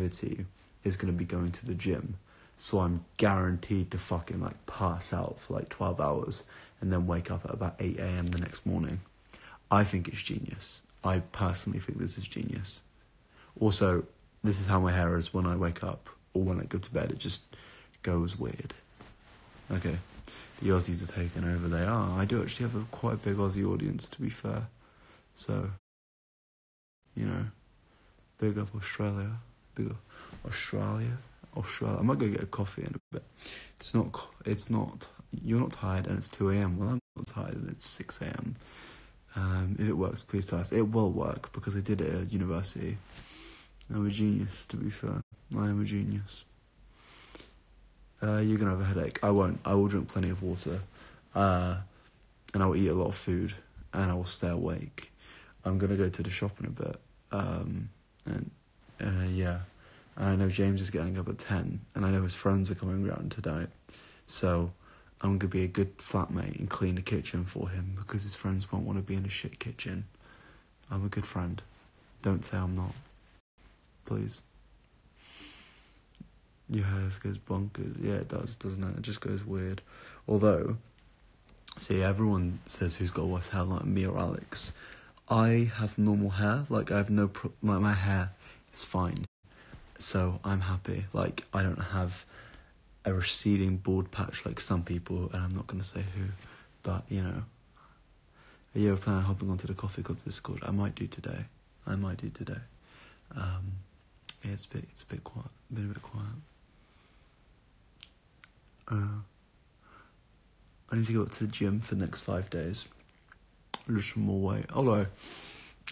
activity is going to be going to the gym. So I'm guaranteed to fucking like pass out for like 12 hours and then wake up at about 8 a.m. the next morning. I think it's genius. I personally think this is genius. Also, this is how my hair is when I wake up or when I go to bed. It just goes weird. Okay, the Aussies are taking over. They are. I do actually have quite a big Aussie audience, to be fair. So, you know, big up Australia. Big up Australia. I might go get a coffee in a bit. It's not, you're not tired and it's 2 a.m. Well, I'm not tired and it's 6 a.m. If it works, please tell us. It will work because I did it at university. I'm a genius, to be fair. I am a genius. You're going to have a headache. I won't. I will drink plenty of water. And I will eat a lot of food. And I will stay awake. I'm going to go to the shop in a bit. Yeah. I know James is getting up at 10, and I know his friends are coming around tonight. So I'm going to be a good flatmate and clean the kitchen for him because his friends won't want to be in a shit kitchen. I'm a good friend. Don't say I'm not. Please. Your hair goes bonkers. Yeah, it does, doesn't it? It just goes weird. Although, see, everyone says who's got worse hair, like me or Alex. I have normal hair. Like, I have my hair is fine. So I'm happy. Like, I don't have a receding bald patch like some people, and I'm not going to say who, but, you know. Are you ever planning on hopping onto the coffee club Discord? I might do today. Yeah, it's a bit quiet. Been a bit quiet. I need to go up to the gym for the next 5 days. Lose some more weight. Although,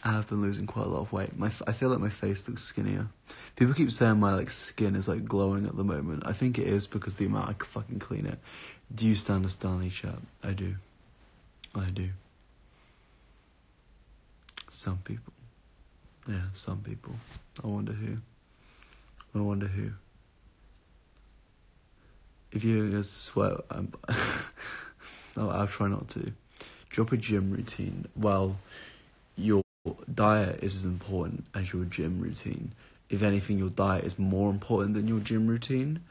I have been losing quite a lot of weight. I feel like my face looks skinnier. People keep saying my like skin is like glowing at the moment. I think it is because the amount I fucking clean it. Do you stand a Stanley chat? I do. Some people. Yeah, some people. I wonder who. If you're going to sweat, I'll try not to. Drop a gym routine. Well, your diet is as important as your gym routine. If anything, your diet is more important than your gym routine.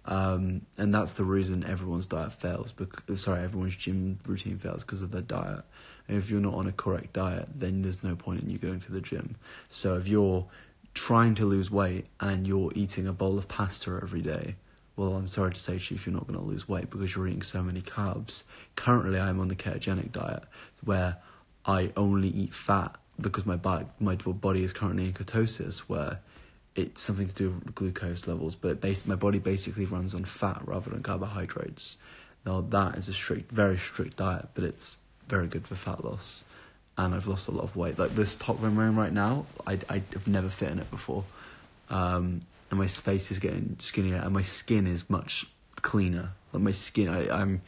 And that's the reason everyone's diet fails. Everyone's gym routine fails because of their diet. And if you're not on a correct diet, then there's no point in you going to the gym. So if you're trying to lose weight and you're eating a bowl of pasta every day, well, I'm sorry to say to you, if you're not going to lose weight because you're eating so many carbs. Currently, I'm on the ketogenic diet where I only eat fat because my body is currently in ketosis, where it's something to do with glucose levels, but my body basically runs on fat rather than carbohydrates. Now, that is a very strict diet, but it's very good for fat loss. And I've lost a lot of weight. Like this top I'm wearing right now, I've never fit in it before. And my face is getting skinnier, and my skin is much cleaner. Like my skin,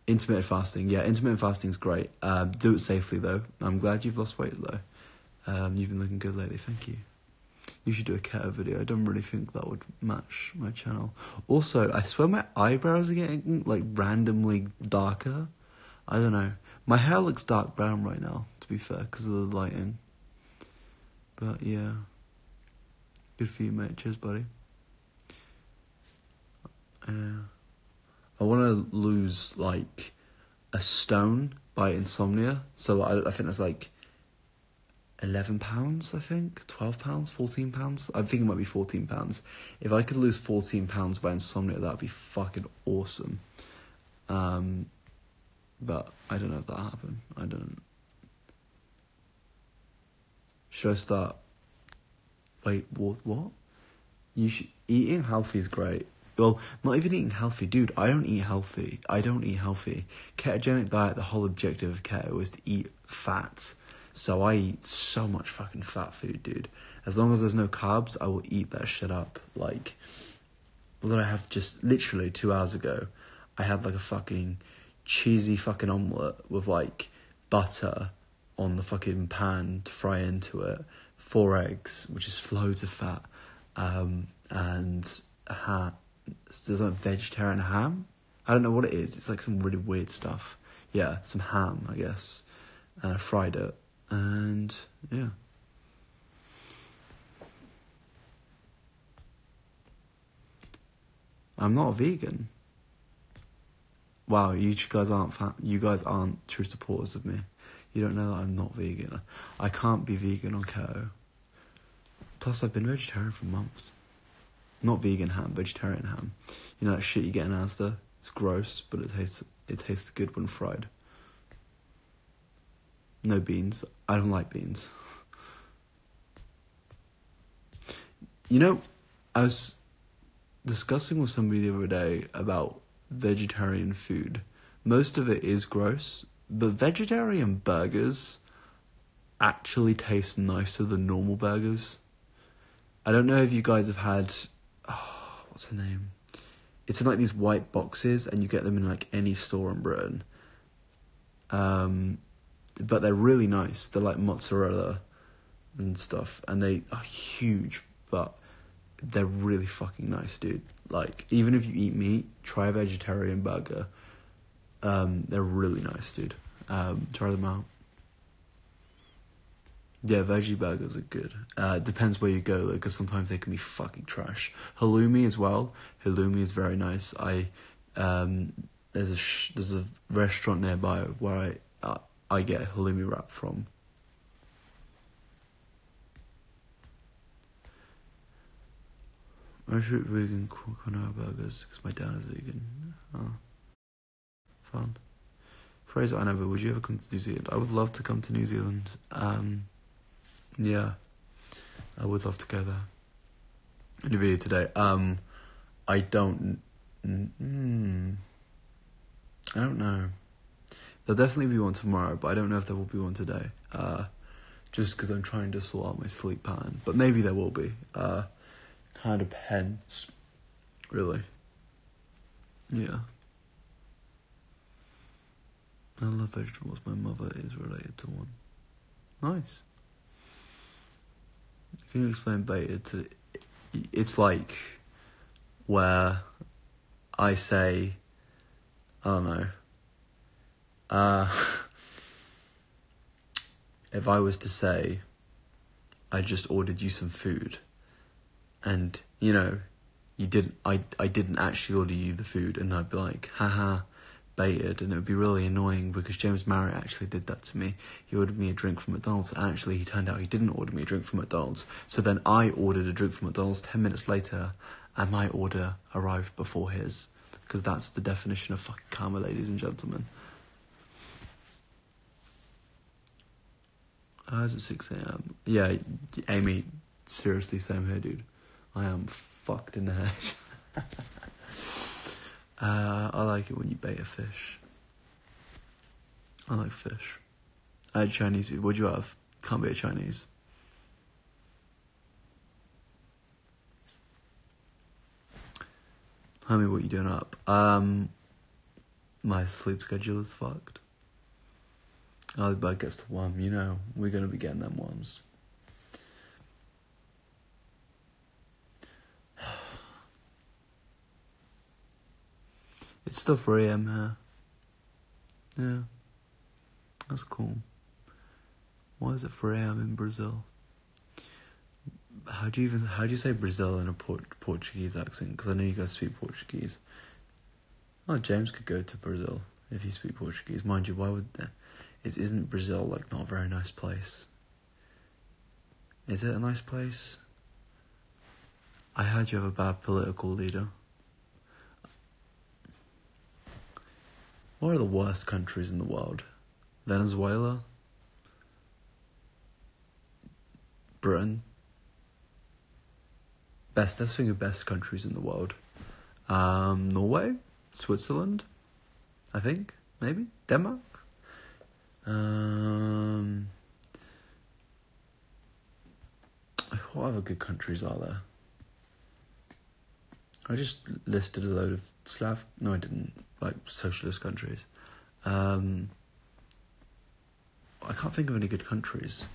Intermittent fasting. Yeah, intermittent fasting's great. Do it safely, though. I'm glad you've lost weight, though. You've been looking good lately, thank you. You should do a keto video. I don't really think that would match my channel. Also, I swear my eyebrows are getting, like, randomly darker. I don't know. My hair looks dark brown right now, to be fair, because of the lighting. But, yeah. Good for you, mate. Cheers, buddy. I want to lose, like, a stone by insomnia. So I think that's, like, £11, I think. £12, £14. I think it might be £14. If I could lose £14 by insomnia, that would be fucking awesome. But I don't know if that happened. I don't. Should I start? Wait, what? Eating healthy is great. Well, not even eating healthy, dude. I don't eat healthy. Ketogenic diet, the whole objective of keto is to eat fat. So I eat so much fucking fat food, dude. As long as there's no carbs, I will eat that shit up. Like, what did I have just literally 2 hours ago? I had like a fucking cheesy fucking omelette with like butter on the fucking pan to fry into it, 4 eggs, which is loads of fat, and there's like vegetarian ham. I don't know what it is. It's like some really weird stuff. Yeah, some ham, I guess. And I fried it, and yeah. I'm not a vegan. Wow, you guys aren't true supporters of me. You don't know that I'm not vegan. I can't be vegan on keto. Plus, I've been vegetarian for months. Not vegan ham, vegetarian ham. You know that shit you get in Asda? It's gross, but it tastes good when fried. No beans. I don't like beans. You know, I was discussing with somebody the other day about vegetarian food. Most of it is gross, but vegetarian burgers actually taste nicer than normal burgers. I don't know if you guys have had... what's the name? It's in like these white boxes, and you get them in like any store in Britain. But they're really nice. They're like mozzarella and stuff, and they are huge, but they're really fucking nice, dude. Like, even if you eat meat, try a vegetarian burger. They're really nice, dude. Try them out. Yeah, veggie burgers are good. Depends where you go, though, because sometimes they can be fucking trash. Halloumi as well. Halloumi is very nice. There's a restaurant nearby where I get a halloumi wrap from. I should vegan cook on our burgers because my dad is vegan. Oh, fun. Fraser, iNabber, would you ever come to New Zealand? I would love to come to New Zealand. Yeah, I would love to go there. In the video today, I don't know. There'll definitely be one tomorrow, but I don't know if there will be one today. Just because I'm trying to sort out my sleep pattern, but maybe there will be. Kind of depends, really. Yeah. I love vegetables. My mother is related to one. Nice. Can you explain beta to... It's like where I say, I don't know, if I was to say, I just ordered you some food, and, you know, I didn't actually order you the food, and I'd be like, haha, baited, and it would be really annoying because James Marriott actually did that to me. He ordered me a drink from McDonald's, and actually he turned out he didn't order me a drink from McDonald's. So then I ordered a drink from McDonald's 10 minutes later, and my order arrived before his, because that's the definition of fucking karma, ladies and gentlemen. It's at 6 a.m. Yeah, Amy, seriously, same here, dude. I am fucked in the head. I like it when you bait a fish. I like fish. I had Chinese food. What'd you have? Can't be a Chinese. Tell me what you're doing up. My sleep schedule is fucked. Oh, the bug gets to 1, you know, we're going to be getting them ones. It's still 3 a.m. here. Yeah, that's cool. Why is it 3 a.m. in Brazil? How do you say Brazil in a Portuguese accent? Because I know you guys speak Portuguese. Oh, James could go to Brazil if you speak Portuguese. Mind you, why would that? Isn't Brazil like not a very nice place? Is it a nice place? I heard you have a bad political leader. What are the worst countries in the world? Venezuela? Britain? Let's think of best countries in the world. Norway? Switzerland? I think? Maybe? Denmark? What other good countries are there? I just listed a load of No, I didn't. Like, socialist countries. I can't think of any good countries.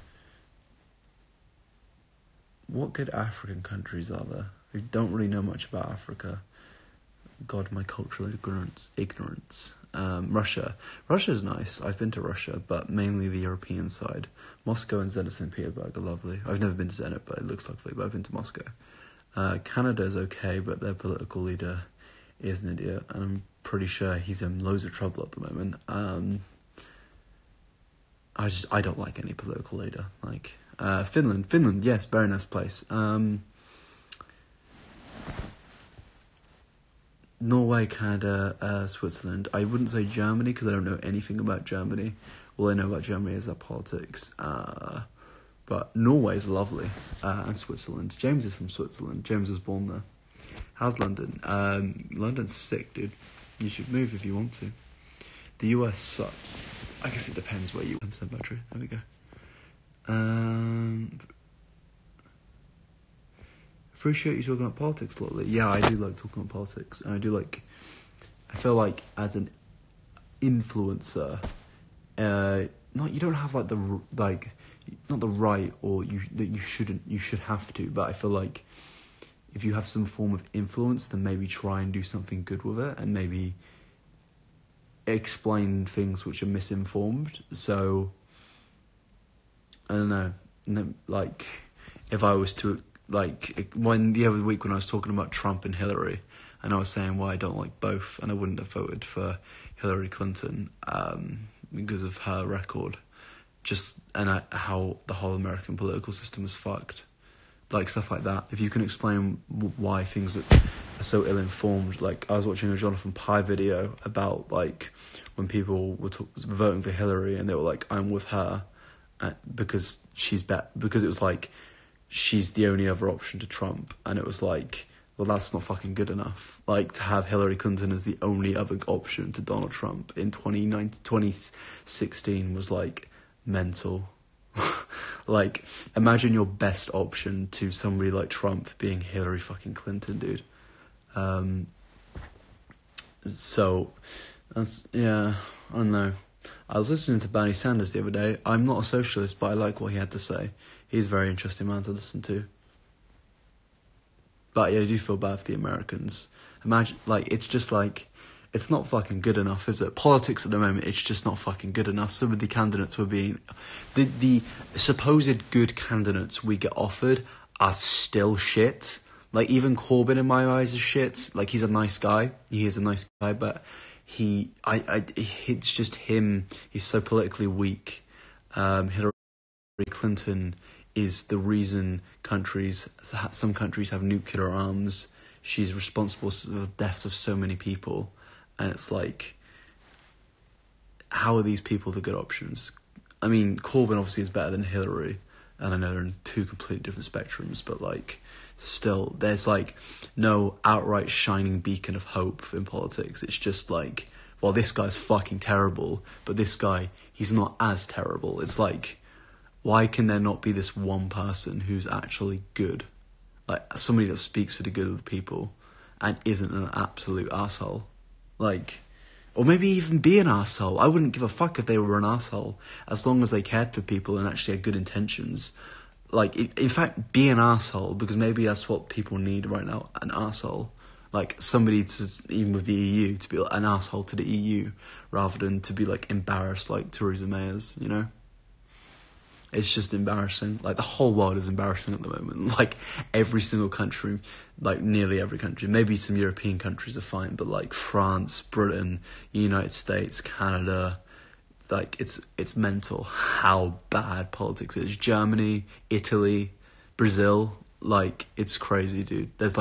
What good African countries are there? I don't really know much about Africa. God, my cultural ignorance. Russia. Russia's nice. I've been to Russia, but mainly the European side. Moscow and Zenit St. Petersburg are lovely. I've never been to Zenit, but it looks lovely. But I've been to Moscow. Canada's okay, but their political leader is an idiot, and I'm pretty sure he's in loads of trouble at the moment. I don't like any political leader. Like Finland, yes, very nice place. Norway, Canada, Switzerland. I wouldn't say Germany because I don't know anything about Germany. All I know about Germany is their politics. But Norway is lovely, and Switzerland. James is from Switzerland. James was born there. How's London? London's sick, dude. You should move if you want to. The US sucks. I guess it depends where you... 10% battery. There we go. Appreciate you talking about politics a lot. Yeah, I do like talking about politics, and I feel like as an influencer, you don't have not the right, or you should have to, but I feel like if you have some form of influence, then maybe try and do something good with it, and maybe explain things which are misinformed. So I don't know, like if I was to when the other week when I was talking about Trump and Hillary, and I was saying why I don't like both, and I wouldn't have voted for Hillary Clinton because of her record, how the whole American political system is fucked, like stuff like that. If you can explain why things are so ill-informed, like I was watching a Jonathan Pye video about like when people were voting for Hillary and they were like, I'm with her because because it was like she's the only other option to Trump, and it was like, well, that's not fucking good enough. Like, to have Hillary Clinton as the only other option to Donald Trump in 2016 was, like, mental. Like, imagine your best option to somebody like Trump being Hillary fucking Clinton, dude. So, that's, yeah, I don't know. I was listening to Bernie Sanders the other day. I'm not a socialist, but I like what he had to say. He's a very interesting man to listen to. But yeah, I do feel bad for the Americans. Imagine, it's just it's not fucking good enough, is it? Politics at the moment, it's just not fucking good enough. Some of the candidates were being... The supposed good candidates we get offered are still shit. Like, even Corbyn in my eyes is shit. Like, he's a nice guy. He is a nice guy, but it's just him. He's so politically weak. Hillary Clinton is the reason some countries have nuclear arms. She's responsible for the death of so many people, and it's like, how are these people the good options? I mean, Corbyn obviously is better than Hillary, and I know they're in two completely different spectrums, but still, there's no outright shining beacon of hope in politics. It's just well, this guy's fucking terrible, but this guy, he's not as terrible. It's why can there not be this one person who's actually good? Somebody that speaks for the good of the people and isn't an absolute arsehole. Or maybe even be an arsehole. I wouldn't give a fuck if they were an arsehole, as long as they cared for people and actually had good intentions. In fact, be an arsehole, because maybe that's what people need right now, an arsehole. Somebody even with the EU, to be an arsehole to the EU, rather than to be embarrassed like Theresa May is, you know? It's just embarrassing. The whole world is embarrassing at the moment. Every single country, nearly every country. Maybe some European countries are fine, but France, Britain, United States, Canada, it's mental how bad politics is. Germany, Italy, Brazil, it's crazy, dude. There's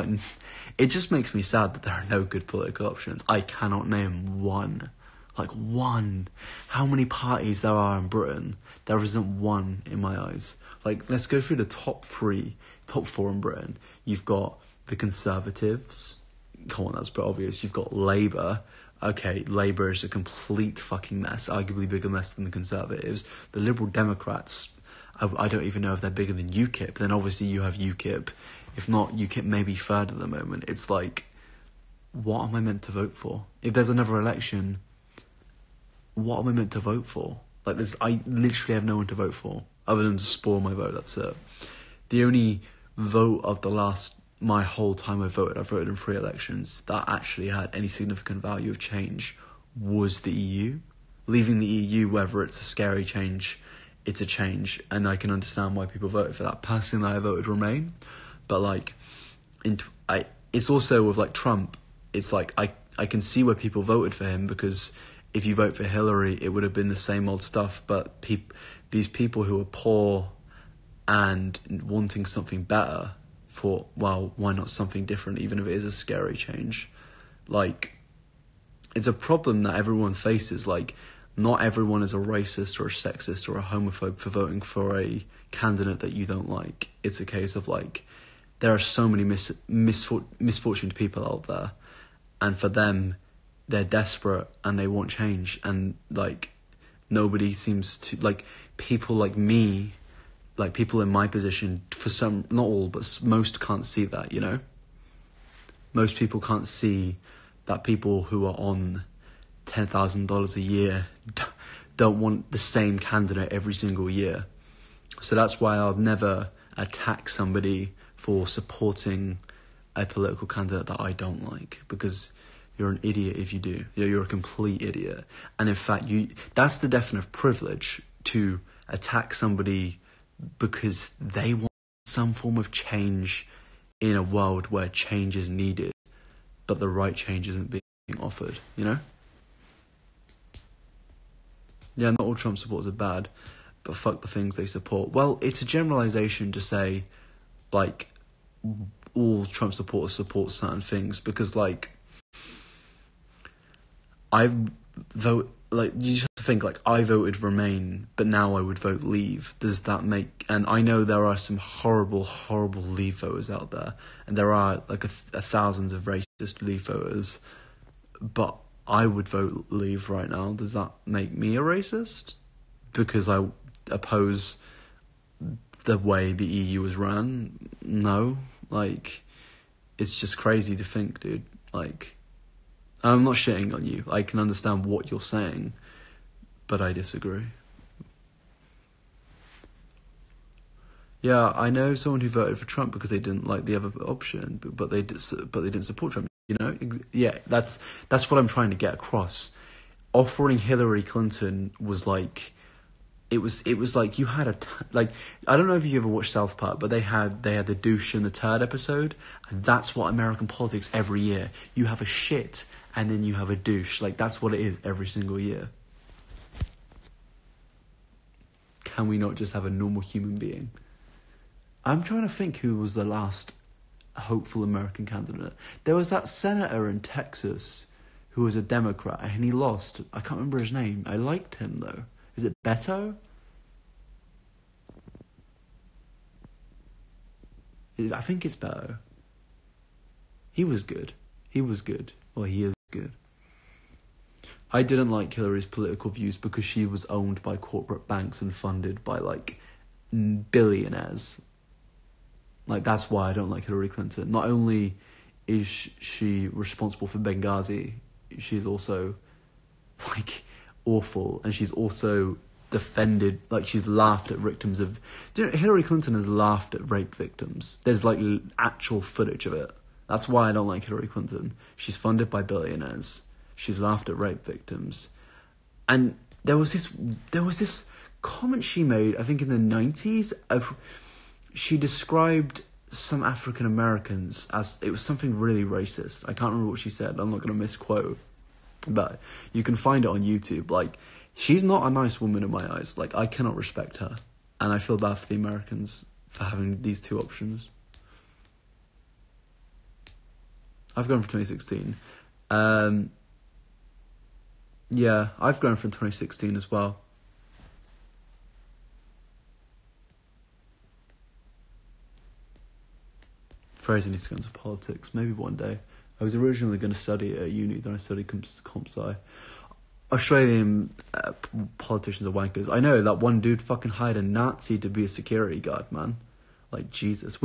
it just makes me sad that there are no good political options. I cannot name one. One. How many parties there are in Britain? There isn't one in my eyes. Let's go through the top four in Britain. You've got the Conservatives. Come on, that's pretty obvious. You've got Labour. Okay, Labour is a complete fucking mess, arguably bigger mess than the Conservatives. The Liberal Democrats, I don't even know if they're bigger than UKIP. Then obviously you have UKIP. If not, UKIP may be third at the moment. It's what am I meant to vote for? If there's another election, what am I meant to vote for? I literally have no one to vote for, other than to spoil my vote, that's it. The only vote of my whole time I've voted in 3 elections, that actually had any significant value of change, was the EU. Leaving the EU, whether it's a scary change, it's a change, and I can understand why people voted for that. Personally, I voted Remain, but it's also with Trump. it's like I can see where people voted for him, because if you vote for Hillary, it would have been the same old stuff. But these people who are poor and wanting something better thought, well, why not something different, even if it is a scary change? Like, it's a problem that everyone faces. Like, not everyone is a racist or a sexist or a homophobe for voting for a candidate that you don't like. It's a case of, like, there are so many misfortunate people out there, and for them, they're desperate and they want change, and, like, nobody seems to, like, people like me, like, people in my position, for some, not all, but most can't see that, you know? Most people can't see that people who are on $10,000 a year don't want the same candidate every single year. So that's why I'll never attack somebody for supporting a political candidate that I don't like, because you're an idiot if you do. You're a complete idiot. And in fact, that's the definition of privilege, to attack somebody because they want some form of change in a world where change is needed, but the right change isn't being offered, you know? Yeah, not all Trump supporters are bad, but fuck the things they support. Well, it's a generalization to say, like, all Trump supporters support certain things, because, like, you just have to think, like, I voted Remain, but now I would vote Leave. Does that make... And I know there are some horrible, horrible Leave voters out there, and there are, like, thousands of racist Leave voters, but I would vote Leave right now. Does that make me a racist? Because I oppose the way the EU is run? No. Like, it's just crazy to think, dude. Like, I'm not shitting on you. I can understand what you're saying, but I disagree. Yeah, I know someone who voted for Trump because they didn't like the other option, but they didn't support Trump. You know, yeah, that's what I'm trying to get across. Offering Hillary Clinton was like, it was like you had like, I don't know if you ever watched South Park, but they had the douche and the turd episode, and that's what American politics every year. You have a shit and then you have a douche. Like, that's what it is every single year. Can we not just have a normal human being? I'm trying to think who was the last hopeful American candidate. There was that senator in Texas who was a Democrat, and he lost. I can't remember his name. I liked him, though. Is it Beto? I think it's Beto. He was good. Well, he is good. I didn't like Hillary's political views because she was owned by corporate banks and funded by, like, billionaires. Like, that's why I don't like Hillary Clinton. Not only is she responsible for Benghazi, she's also, like, awful. And she's also defended, like, she's laughed at victims of... Hillary Clinton has laughed at rape victims. There's, like, actual footage of it. That's why I don't like Hillary Clinton. She's funded by billionaires. She's laughed at rape victims. And there was this comment she made, I think in the 90s, of... She described some African Americans as... It was something really racist. I can't remember what she said. I'm not going to misquote. But you can find it on YouTube. Like, she's not a nice woman in my eyes. Like, I cannot respect her. And I feel bad for the Americans for having these two options. I've gone for 2016. Yeah, I've gone for 2016 as well. Fraser needs to go into politics, maybe one day. I was originally going to study at uni, then I studied comp sci. Australian politicians are wankers. I know that one dude fucking hired a Nazi to be a security guard, man. Like, Jesus.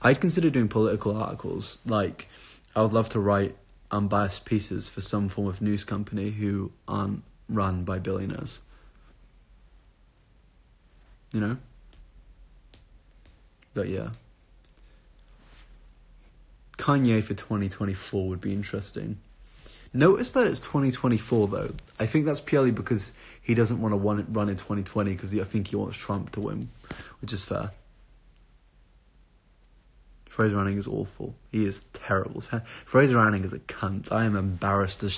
I'd consider doing political articles. Like, I would love to write unbiased pieces for some form of news company who aren't run by billionaires. You know? But yeah. Kanye for 2024 would be interesting. Notice that it's 2024 though. I think that's purely because he doesn't want to run in 2020 because I think he wants Trump to win, which is fair. Fraser Anning is awful. He is terrible. Fraser Anning is a cunt. I am embarrassed to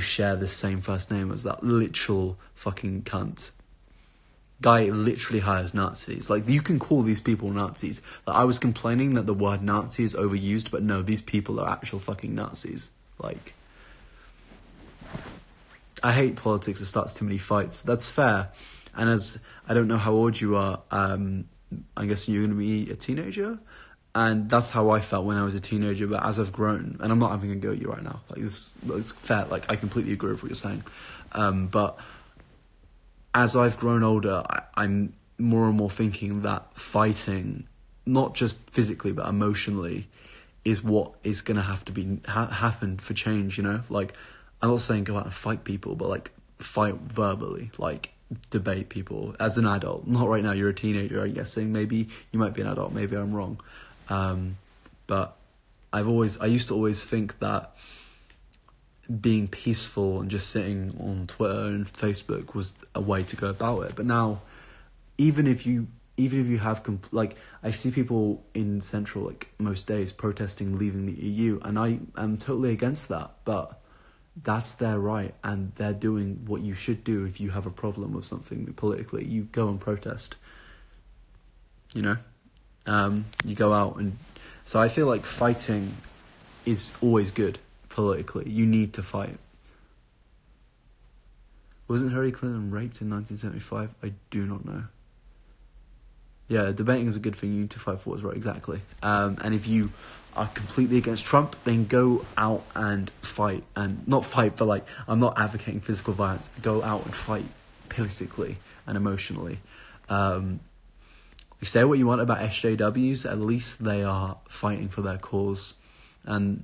share the same first name as that literal fucking cunt. Guy literally hires Nazis. Like, you can call these people Nazis. Like, I was complaining that the word Nazi is overused, but no, these people are actual fucking Nazis. Like, I hate politics. It starts too many fights. That's fair. And as I don't know how old you are, I'm guessing you're going to be a teenager. And that's how I felt when I was a teenager. But as I've grown, and I'm not having a go at you right now. Like, it's fair. Like, I completely agree with what you're saying. But as I've grown older, I'm more and more thinking that fighting, not just physically but emotionally, is what is going to have to be happen for change. You know, like, I'm not saying go out and fight people, but like fight verbally, like debate people as an adult. Not right now. You're a teenager, I'm guessing. Maybe you might be an adult. Maybe I'm wrong. But I used to always think that being peaceful and just sitting on Twitter and Facebook was a way to go about it. But now, even if you have like, I see people in Central, like, most days protesting leaving the EU, and I am totally against that. But that's their right, and they're doing what you should do if you have a problem with something politically. You go and protest. You know, you go out, and so I feel like fighting is always good. Politically, you need to fight. Wasn't Hillary Clinton raped in 1975? I do not know. Yeah, debating is a good thing. You need to fight for what's right, exactly. And if you are completely against Trump, then go out and fight. And not fight, but like, I'm not advocating physical violence. Go out and fight politically and emotionally. Say what you want about SJWs, at least they are fighting for their cause. And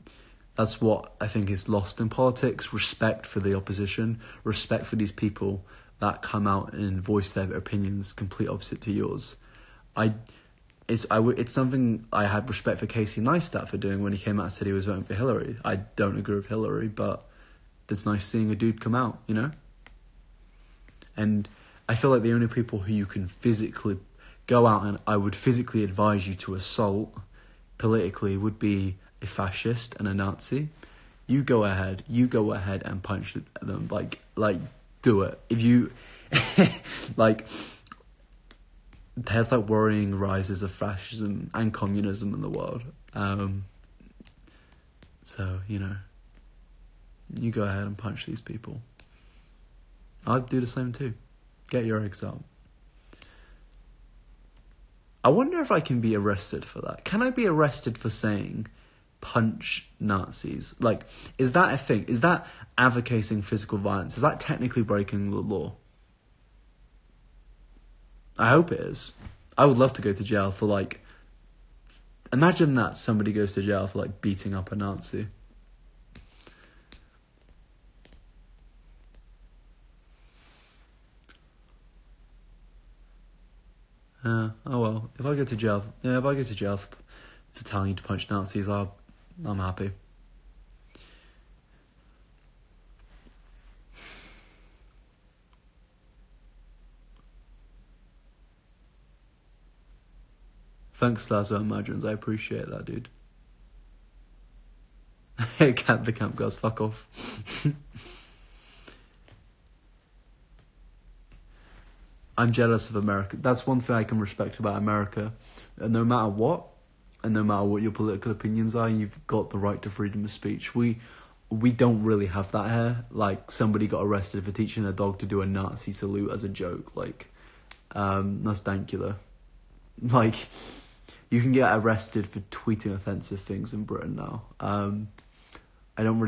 that's what I think is lost in politics. Respect for the opposition. Respect for these people that come out and voice their opinions complete opposite to yours. It's something I had respect for Casey Neistat for doing when he came out and said he was voting for Hillary. I don't agree with Hillary, but it's nice seeing a dude come out, you know? And I feel like the only people who you can physically go out and I would physically advise you to assault politically would be a fascist and a Nazi. You go ahead and punch them, like do it. If you like, there's like worrying rises of fascism and communism in the world. So, you know, you go ahead and punch these people. I'd do the same too. Get your eggs out. I wonder if I can be arrested for that. Can I be arrested for saying punch Nazis? Like, is that a thing? Is that advocating physical violence? Is that technically breaking the law? I hope it is. I would love to go to jail for, like, imagine that somebody goes to jail for, like, beating up a Nazi. Oh well, if I go to jail for telling you to punch Nazis, I'm happy. Thanks, Lazo Imagines. I appreciate that, dude. The camp girls, fuck off. I'm jealous of America. That's one thing I can respect about America. No matter what, and no matter what your political opinions are, you've got the right to freedom of speech. We don't really have that here. Like, somebody got arrested for teaching their dog to do a Nazi salute as a joke. Like, that's dankular. Like, you can get arrested for tweeting offensive things in Britain now. I don't really